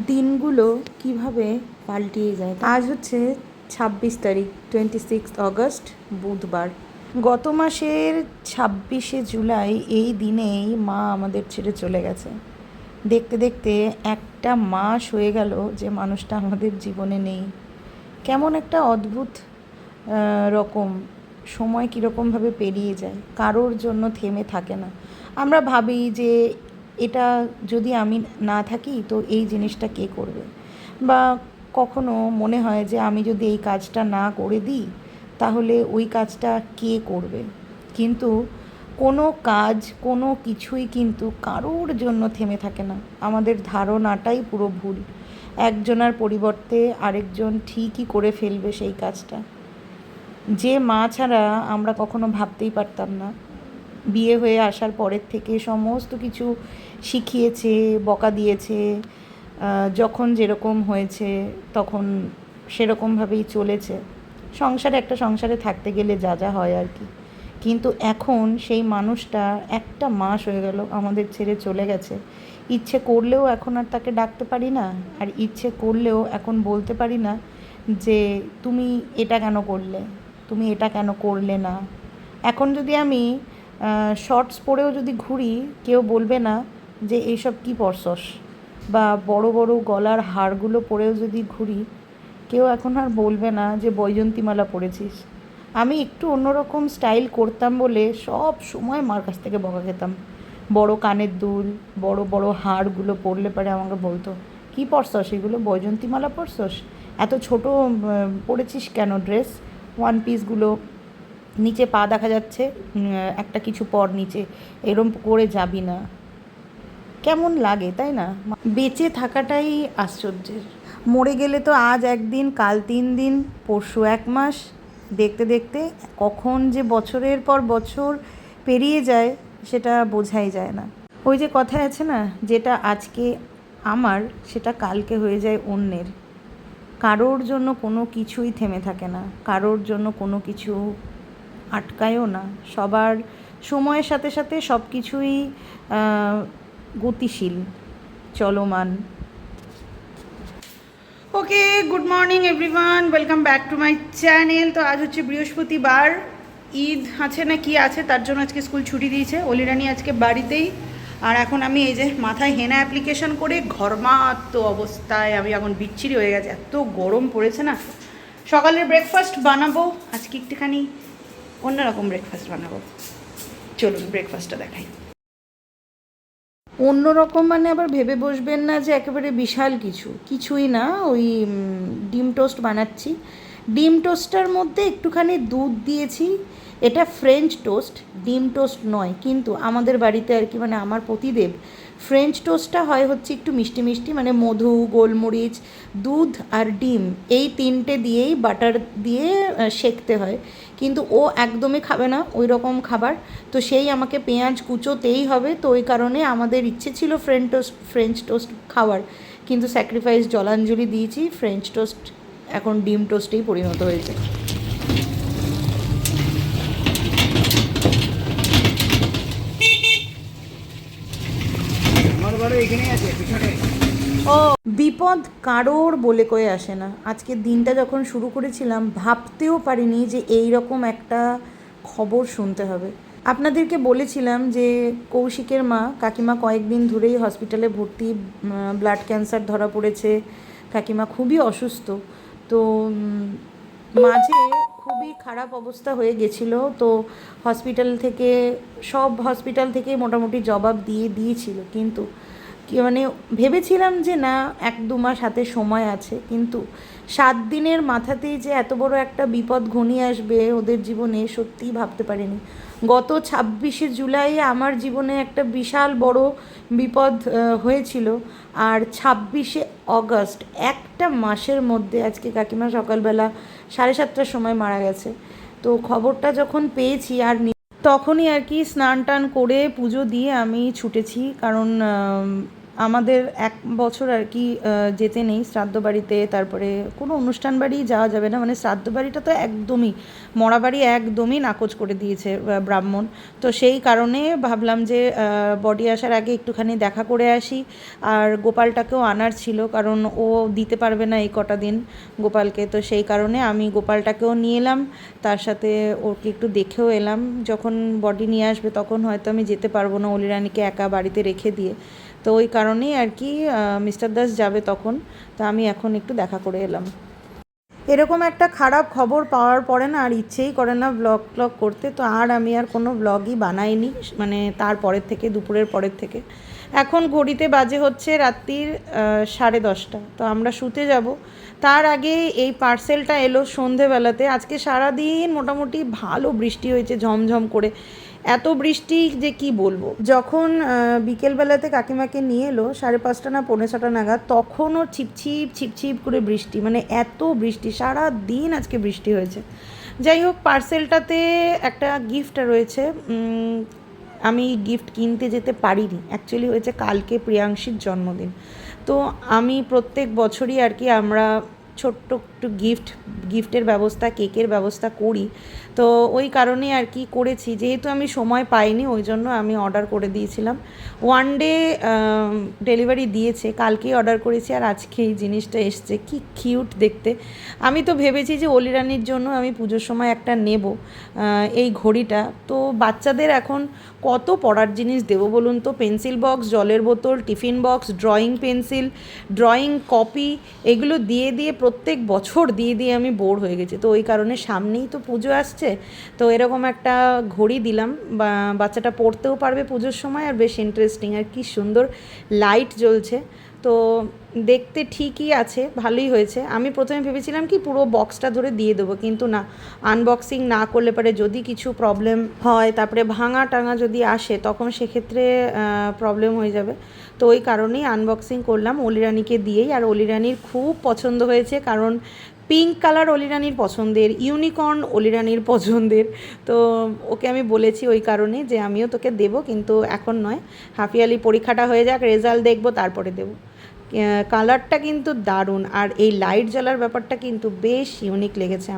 দিনগুলো কিভাবে পাল্টিয়ে যায়। আজ হচ্ছে 26 তারিখ, 26 আগস্ট, বুধবার। গত মাসের 26 জুলাই এই দিনেই মা আমাদের ছেড়ে চলে গেছে। দেখতে দেখতে একটা মাস হয়ে গেল যে মানুষটা আমাদের জীবনে নেই। কেমন একটা অদ্ভুত রকম সময় কীরকমভাবে পেরিয়ে যায়, কারোর জন্য থেমে থাকে না। আমরা ভাবি যে এটা যদি আমি না থাকি তো এই জিনিসটা কে করবে, বা কখনো মনে হয় যে আমি যদি এই কাজটা না করে দিই তাহলে ওই কাজটা কে করবে। কিন্তু কোনো কাজ, কোনো কিছুই কিন্তু কারোর জন্য থেমে থাকে না। আমাদের ধারণাটাই পুরো ভুল। একজনের পরিবর্তে আরেকজন ঠিকই করে ফেলবে সেই কাজটা। যে মা ছাড়া আমরা কখনো ভাবতেই পারতাম না, বিয়ে হয়ে আসার পরের থেকে সমস্ত কিছু শিখিয়েছে, বকা দিয়েছে, যখন যেরকম হয়েছে তখন সেরকমভাবেই চলেছে। একটা সংসারে থাকতে গেলে যা যা হয় আর কি। কিন্তু এখন সেই মানুষটা একটা মাস হয়ে গেল আমাদের ছেড়ে চলে গেছে। ইচ্ছে করলেও এখন আর তাকে ডাকতে পারি না, আর ইচ্ছে করলেও এখন বলতে পারি না যে তুমি এটা কেন করলে, তুমি এটা কেন করলে না। এখন যদি আমি শর্টস পরেও যদি ঘুরি, কেউ বলবে না যে এইসব কী পরছস, বা বড় বড় গলার হারগুলো পরেও যদি ঘুরি, কেউ এখন আর বলবে না যে বৈজয়ন্তীমালা পরেছিস। আমি একটু অন্যরকম স্টাইল করতাম বলে সব সময় মার কাছ থেকে বকা খেতাম। বড় কানের দুল, বড় বড় হারগুলো পরলে পরে আমাকে বলতো, কী পরছস এগুলো, বৈজয়ন্তীমালা পরছস, এত ছোট পরেছিস কেন ড্রেস, ওয়ান পিসগুলো নিচে পা দেখা যাচ্ছে, একটা কিছু পর নিচে, এরম করে যাবি না। কেমন লাগে তাই না? বেঁচে থাকাটাই আশ্চর্যের। মরে গেলে তো আজ একদিন, কাল 3 দিন, পরশু 1 মাস, দেখতে দেখতে কখন যে বছরের পর বছর পেরিয়ে যায় সেটা বোঝাই যায় না। ওই যে কথায় আছে না, যেটা আজকে আমার সেটা কালকে হয়ে যায় অন্যের। কারোর জন্য কোনো কিছুই থেমে থাকে না, কারোর জন্য কোনো কিছু আটকায়ও না। সবার সময়ের সাথে সাথে সব কিছুই গতিশীল, চলমান। Okay, good morning everyone, welcome back to my channel. তো আজ হচ্ছে বৃহস্পতিবার, ঈদ আছে না কি আছে, তার জন্য আজকে স্কুল ছুটি দিয়েছে। অলিরানি আজকে বাড়িতেই। আর এখন আমি এই যে মাথায় হেনা অ্যাপ্লিকেশন করে ঘর্মাত্ম অবস্থায় আমি এখন বিচ্ছিরি হয়ে গেছে, এত গরম পড়েছে না। সকালের ব্রেকফাস্ট বানাবো আজকে, একটুখানি অন্যরকম ব্রেকফাস্ট বানাবো। চলুন ব্রেকফাস্টটা দেখাই। অন্যরকম মানে আবার ভেবে বসবেন না যে একেবারে বিশাল কিছুই না। ওই ডিম টোস্ট বানাচ্ছি। ডিম টোস্টটার মধ্যে একটুখানি দুধ দিয়েছি। এটা ফ্রেঞ্চ টোস্ট, ডিম টোস্ট নয়। কিন্তু আমাদের বাড়িতে আর কি, মানে আমার পতিদেব, ফ্রেঞ্চ টোস্টটা হয় হচ্ছে একটু মিষ্টি মিষ্টি, মানে মধু, গোলমরিচ, দুধ আর ডিম, এই তিনটে দিয়েই বাটার দিয়ে সেঁকতে হয়। কিন্তু ও একদমই খাবে না ওই রকম খাবার। তো সেই আমাকে পেঁয়াজ কুচোতেই হবে। তো ওই কারণে আমাদের ইচ্ছে ছিল ফ্রেঞ্চ টোস্ট খাওয়ার, কিন্তু স্যাক্রিফাইস জলাঞ্জলি দিয়েছি, ফ্রেঞ্চ টোস্ট এখন ডিম টোস্টেই পরিণত হয়েছে। ও বিপদ কারোর বলে কয়ে আসে না। আজকের দিনটা যখন শুরু করেছিলাম ভাবতেও পারিনি যে এই রকম একটা খবর শুনতে হবে। আপনাদেরকে বলেছিলাম যে কৌশিকের মা কাকিমা কয়েকদিন ধরেই হসপিটালে ভর্তি, ব্লাড ক্যান্সার ধরা পড়েছে। কাকিমা খুবই অসুস্থ। তো মাঝে খুবই খারাপ অবস্থা হয়ে গেছিলো। তো সব হসপিটাল থেকে মোটামুটি জবাব দিয়েছিল, কিন্তু কি মানে ভেবেছিলাম যে না 1-2 মাস হাতে সময় আছে, কিন্তু 7 দিনের মাথাতেই যে এত বড় একটা বিপদ ঘনিয়ে আসবে ওদের জীবনে, সত্যিই ভাবতে পারিনি। গত 26 জুলাই আমার জীবনে একটা বিশাল বড় বিপদ হয়েছিল। আর 26 আগস্ট, একটা মাসের মধ্যে আজকে কাকিমা সকালবেলা 7:30টার সময় মারা গেছে। তো খবরটা যখন পেয়েছি আর তখনই আর কি স্নান টান করে পুজো দিয়ে আমি ছুটেছি, কারণ আমাদের 1 বছর আর কি যেতে নেই শ্রাদ্ধ বাড়িতে, তারপরে কোনো অনুষ্ঠান বাড়ি যাওয়া যাবে না, মানে শ্রাদ্ধ বাড়িটা তো একদমই, মরা বাড়ি একদমই নাকচ করে দিয়েছে ব্রাহ্মণ। তো সেই কারণে ভাবলাম যে বডি আসার আগে একটুখানি দেখা করে আসি। আর গোপালটাকেও আনার ছিল, কারণ ও দিতে পারবে না এই কটা দিন গোপালকে, তো সেই কারণে আমি গোপালটাকেও নিয়ে এলাম, তার সাথে ওকে একটু দেখেও এলাম। যখন বডি নিয়ে আসবে তখন হয়তো আমি যেতে পারবো না অলি রানীকে একা বাড়িতে রেখে দিয়ে, তো ওই কারণেই আর কি মিস্টার দাস যাবে তখন, তো আমি এখন একটু দেখা করে এলাম। এরকম একটা খারাপ খবর পাওয়ার পরে না আর ইচ্ছেই করে না ব্লগ করতে, তো আমি আর কোনো ব্লগই বানাইনি, মানে তারপরের থেকে, দুপুরের পরের থেকে। এখন ঘড়িতে বাজে হচ্ছে রাত্রির 10:30, তো আমরা শুতে যাব। তার আগে এই পার্সেলটা এলো সন্ধেবেলাতে। আজকে সারাদিন মোটামুটি ভালো বৃষ্টি হয়েছে, ঝমঝম করে, এত বৃষ্টি যে কি বলবো। যখন বিকেলবেলাতে কাকিমাকে নিয়ে এলো 5:30 না 5:45 নাগাদ, তখনও ছিপছিপ ছিপছিপ করে বৃষ্টি, মানে এত বৃষ্টি, সারা দিন আজকে বৃষ্টি হয়েছে। যাই হোক, পার্সেলটাতে একটা গিফট রয়েছে। আমি গিফট কিনতে যেতে পারিনি, অ্যাকচুয়ালি হয়েছে কালকে প্রিয়াংশীর জন্মদিন। তো আমি প্রত্যেক বছরই আর কি আমরা ছোট্ট একটু গিফটের ব্যবস্থা, কেকের ব্যবস্থা করি, তো ওই কারণে আর কি করেছি। যেহেতু আমি সময় পাইনি, ওই জন্য আমি অর্ডার করে দিয়েছিলাম। 1 ডে ডেলিভারি দিয়েছে, কালকেই অর্ডার করেছি আর আজকে এই জিনিসটা এসছে। কি কিউট দেখতে। আমি তো ভেবেছি যে অলি রানীর জন্য আমি পুজোর সময় একটা নেব এই ঘড়িটা। তো বাচ্চাদের এখন কত পড়ার জিনিস দেবো বলুন তো, পেন্সিল বক্স, জলের বোতল, tiffin box, drawing pencil, drawing copy, এগুলো দিয়ে দিয়ে প্রত্যেক বছর দিয়ে দিয়ে আমি বোর হয়ে গেছি। তো ওই কারণে সামনেই তো পুজো আসছে, তো এরকম একটা ঘড়ি দিলাম, বাচ্চাটা পড়তেও পারবে পুজোর সময়, আর বেশ ইন্টারেস্টিং, আর কি সুন্দর লাইট জ্বলছে। তো দেখতে ঠিকই আছে, ভালোই হয়েছে। আমি প্রথমে ভেবেছিলাম কি পুরো বক্সটা ধরে দিয়ে দেবো, কিন্তু না, আনবক্সিং না করলে পরে যদি কিছু প্রবলেম হয়, তারপরে ভাঙা টাঙা যদি আসে, তখন সেক্ষেত্রে প্রবলেম হয়ে যাবে। তো ওই কারণেই আনবক্সিং করলাম অলি রানীকে দিয়েই। আর অলি রানীর খুব পছন্দ হয়েছে, কারণ পিঙ্ক কালার অলি রানীর পছন্দের, ইউনিকর্ন অলি রানীর পছন্দের। তো ওকে আমি বলেছি ওই কারণে যে আমিও তোকে দেবো, কিন্তু এখন নয়, হাফ ইয়ারলি পরীক্ষাটা হয়ে যাক, রেজাল্ট দেখবো, তারপরে দেবো। কালারটা কিন্তু দারুণ, আর এই লাইট জ্বলার ব্যাপারটা কিন্তু বেশ ইউনিক লেগেছে।